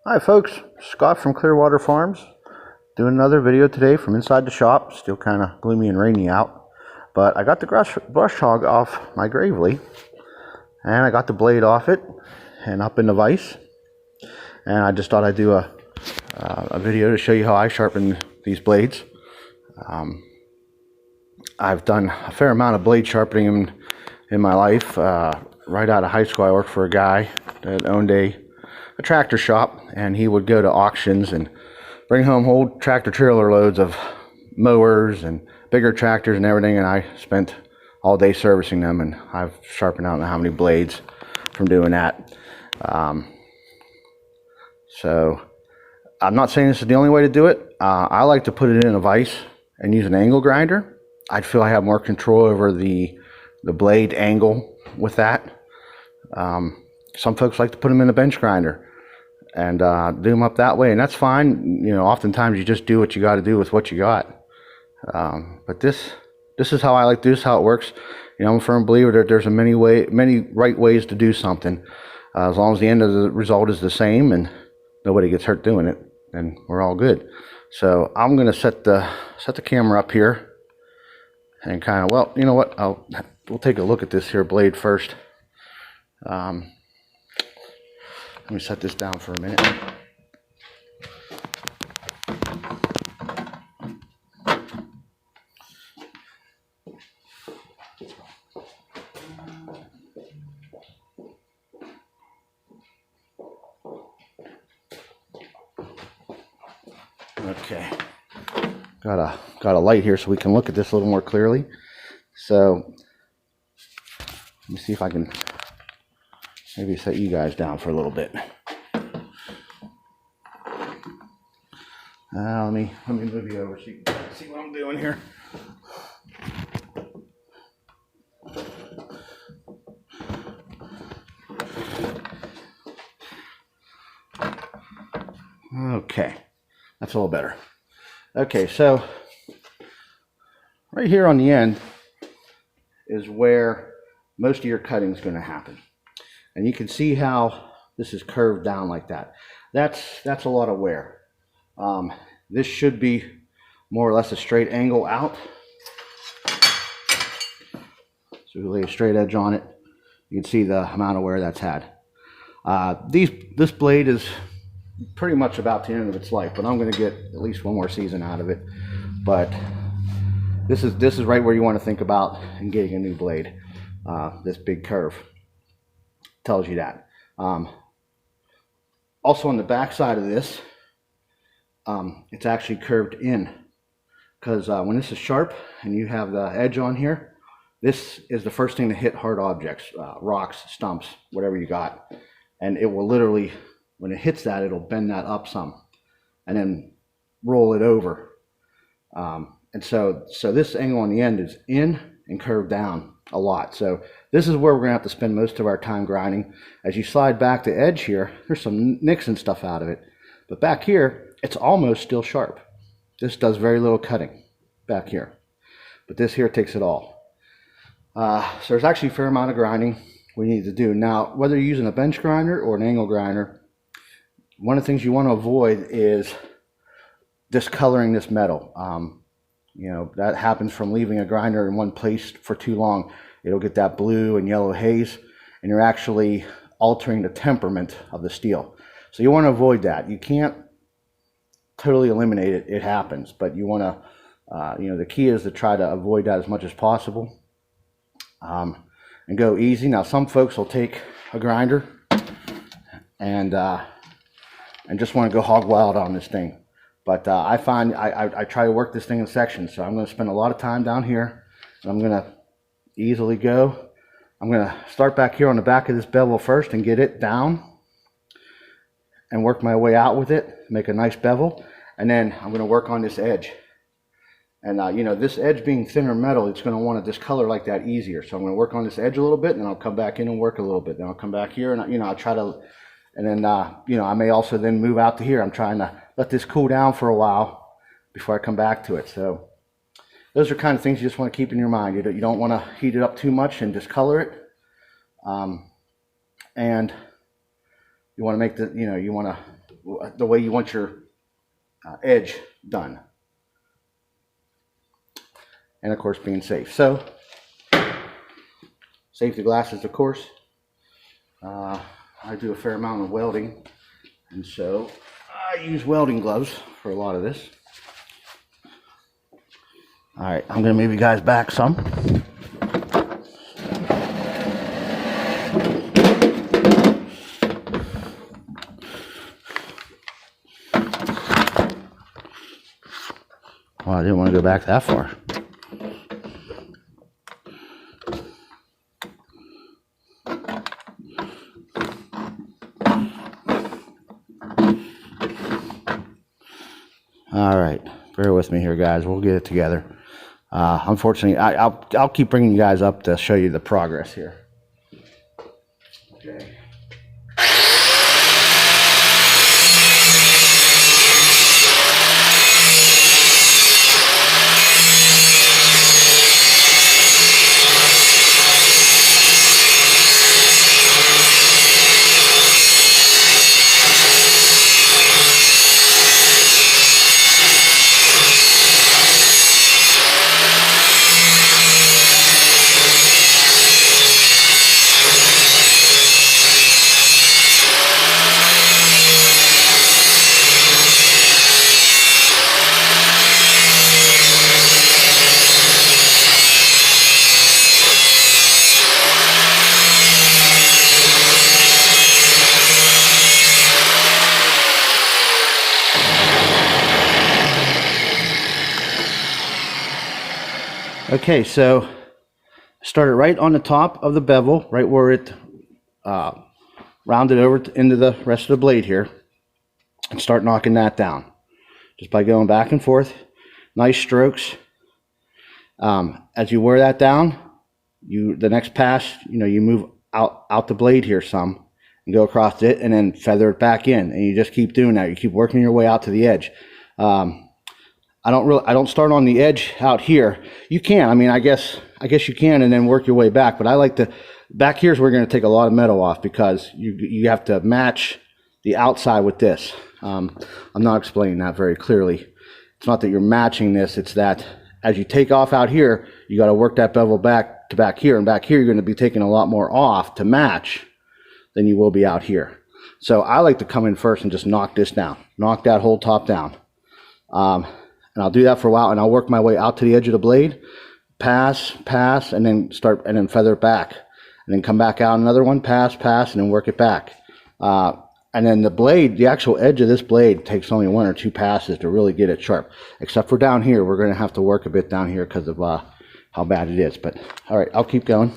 Hi folks, Scott from Clearwater Farms doing another video today from inside the shop. Still kind of gloomy and rainy out, but I got the brush hog off my Gravely and I got the blade off it and up in the vise, and I just thought I'd do a video to show you how I sharpen these blades. I've done a fair amount of blade sharpening in my life. Right out of high school I worked for a guy that owned a tractor shop, and he would go to auctions and bring home whole tractor trailer loads of mowers and bigger tractors and everything, and I spent all day servicing them, and I've sharpened out how many blades from doing that. So I'm not saying this is the only way to do it. I like to put it in a vise and use an angle grinder. I feel I have more control over the blade angle with that. Some folks like to put them in a bench grinder and do them up that way, and that's fine. You know, oftentimes you just do what you got to do with what you got. But this is how I like to do. This is how it works. You know, I'm a firm believer that there's many right ways to do something. As long as the end of the result is the same and nobody gets hurt doing it, then we're all good. So I'm going to set the camera up here and kind of, well, you know what? We'll take a look at this here blade first. Let me set this down for a minute. Okay, got a light here so we can look at this a little more clearly. So let me see if I can maybe set you guys down for a little bit. Let me move you over so you can see what I'm doing here. Okay, that's a little better. Okay, so right here on the end is where most of your cutting is going to happen. And you can see how this is curved down like that. That's a lot of wear. This should be more or less a straight angle out. So we lay a straight edge on it. You can see the amount of wear that's had. This blade is pretty much about the end of its life, but I'm going to get at least one more season out of it. But this is right where you want to think about in getting a new blade. This big curve tells you that. Also on the back side of this, it's actually curved in, because when this is sharp and you have the edge on here, this is the first thing to hit hard objects, rocks, stumps, whatever you got, and it will literally, when it hits that, it'll bend that up some and then roll it over. And so this angle on the end is in and curved down a lot. So this is where we're gonna have to spend most of our time grinding. As you slide back the edge here, there's some nicks and stuff out of it, but back here it's almost still sharp. This does very little cutting back here, but this here takes it all. So there's actually a fair amount of grinding we need to do. Now, whether you're using a bench grinder or an angle grinder, one of the things you want to avoid is discoloring this metal. You know, that happens from leaving a grinder in one place for too long. It'll get that blue and yellow haze, and you're actually altering the temperament of the steel. So you want to avoid that. You can't totally eliminate it. It happens, but you want to, you know, the key is to try to avoid that as much as possible, and go easy. Now, some folks will take a grinder and just want to go hog wild on this thing. But I find I try to work this thing in sections. So I'm going to spend a lot of time down here, and I'm going to easily go. I'm going to start back here on the back of this bevel first and get it down and work my way out with it, make a nice bevel, and then I'm going to work on this edge. And you know, this edge being thinner metal, it's going to want to discolor like that easier. So I'm going to work on this edge a little bit, and then I'll come back in and work a little bit. Then I'll come back here, and you know, I'll try to, and then you know, I may also then move out to here. I'm trying to let this cool down for a while before I come back to it. So those are kind of things you just want to keep in your mind. You don't want to heat it up too much and discolor it. And you want to make the, you want to the way you want your edge done. And of course being safe. So safety glasses, of course. I do a fair amount of welding, and so I use welding gloves for a lot of this. All right, I'm gonna move you guys back some. Well, I didn't want to go back that far. All right, bear with me here, guys. We'll get it together. Unfortunately, I'll keep bringing you guys up to show you the progress here. Okay. Okay, so start it right on the top of the bevel, right where it rounded over into the rest of the blade here, and start knocking that down just by going back and forth. Nice strokes. As you wear that down, the next pass, you move out the blade here some and go across it, and then feather it back in, and you just keep doing that. You keep working your way out to the edge. I don't start on the edge out here. You can, I guess you can, and then work your way back. But I like to, back here's where we're going to take a lot of metal off, because you have to match the outside with this. I'm not explaining that very clearly. It's not that you're matching this. It's that as you take off out here, you got to work that bevel back to back here, and back here you're going to be taking a lot more off to match than you will be out here. So I like to come in first and just knock this down, knock that whole top down. And I'll do that for a while, and I'll work my way out to the edge of the blade, pass, and then feather it back, and then come back out another one, pass, and then work it back. And then the actual edge of this blade takes only 1 or 2 passes to really get it sharp. Except for down here, we're going to have to work a bit down here because of how bad it is. But all right, I'll keep going.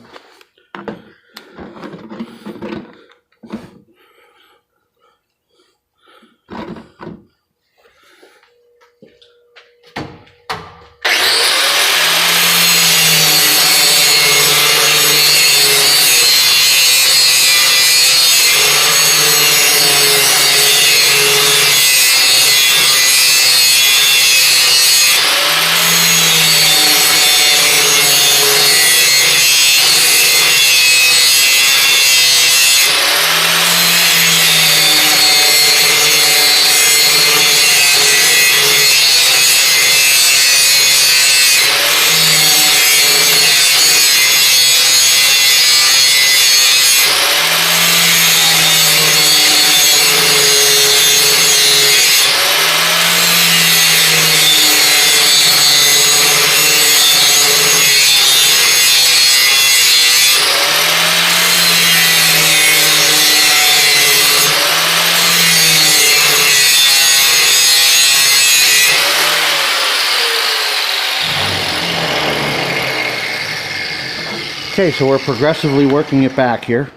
Okay, so we're progressively working it back here.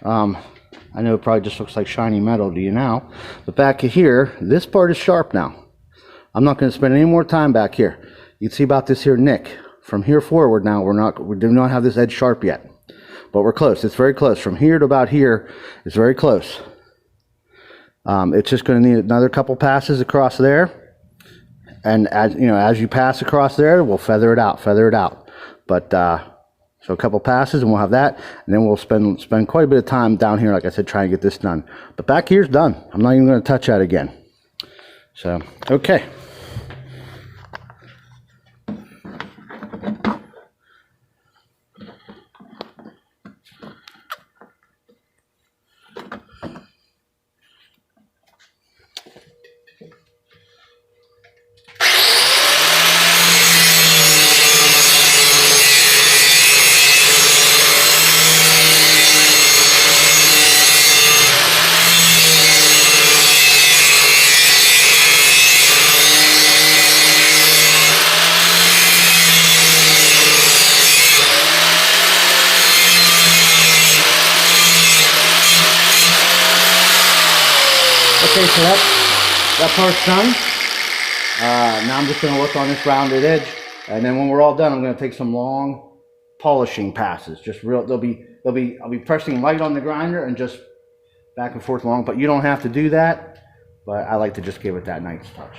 I know it probably just looks like shiny metal to you now, but back here, this part is sharp now. I'm not going to spend any more time back here. You can see about this here nick. From here forward now, we do not have this edge sharp yet, but we're close. It's very close. From here to about here, it's very close. It's just going to need another couple passes across there, and as you pass across there, we'll feather it out. But So a couple passes and we'll have that, and then we'll spend quite a bit of time down here, like I said, trying to get this done. But back here's done. I'm not even going to touch that again. So, okay. Okay, so that part's done. Now I'm just going to work on this rounded edge, and then when we're all done, I'm going to take some long polishing passes. Just real, I'll be pressing light on the grinder and just back and forth long. But you don't have to do that. But I like to just give it that nice touch.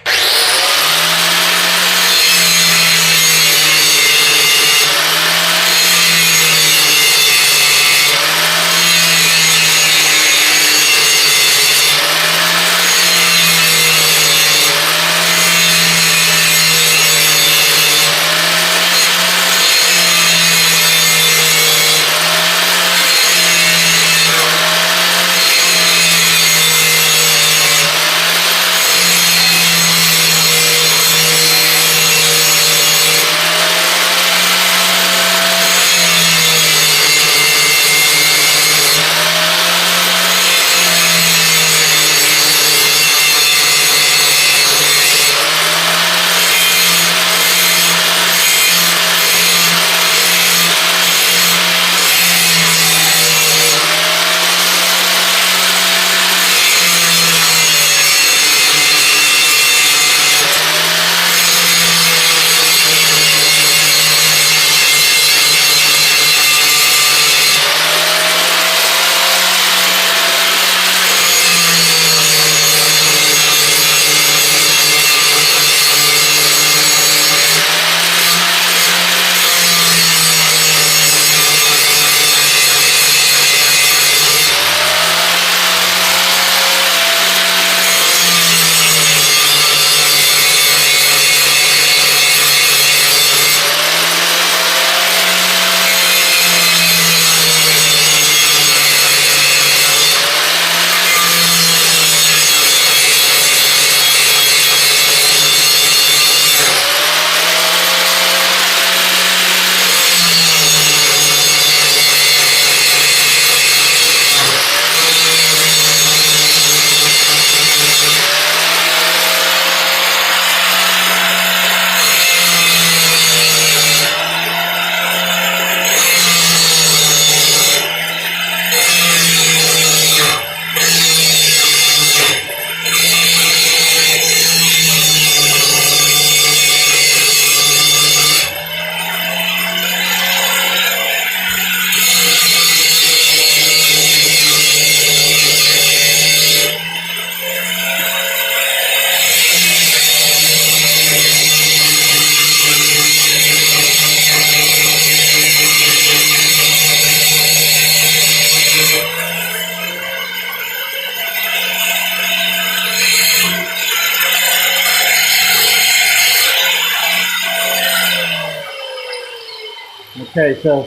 Okay, so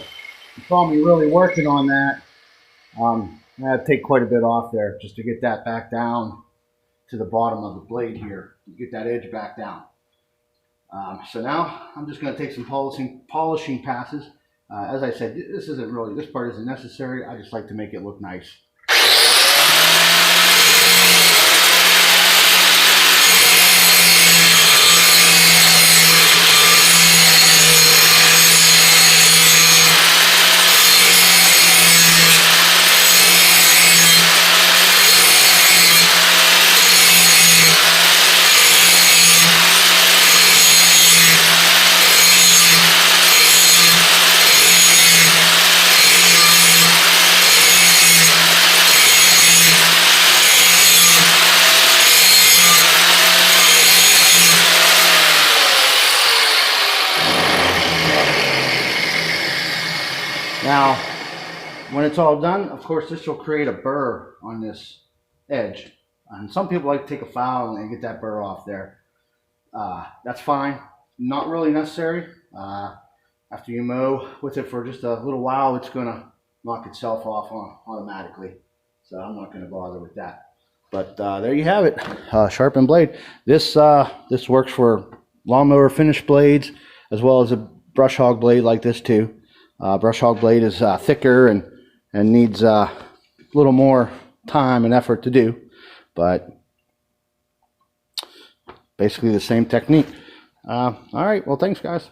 you saw me really working on that. I had to take quite a bit off there just to get that back down to the bottom of the blade here, get that edge back down. So now I'm just going to take some polishing passes. As I said, this part isn't necessary. I just like to make it look nice. Now, when it's all done, of course, this will create a burr on this edge. And some people like to take a file and they get that burr off there. That's fine. Not really necessary. After you mow with it for just a little while, it's going to knock itself off automatically. So I'm not going to bother with that. But there you have it, sharpened blade. This works for lawnmower finish blades as well as a brush hog blade like this too. Brush hog blade is thicker and needs a little more time and effort to do, but basically the same technique. All right, well, thanks guys.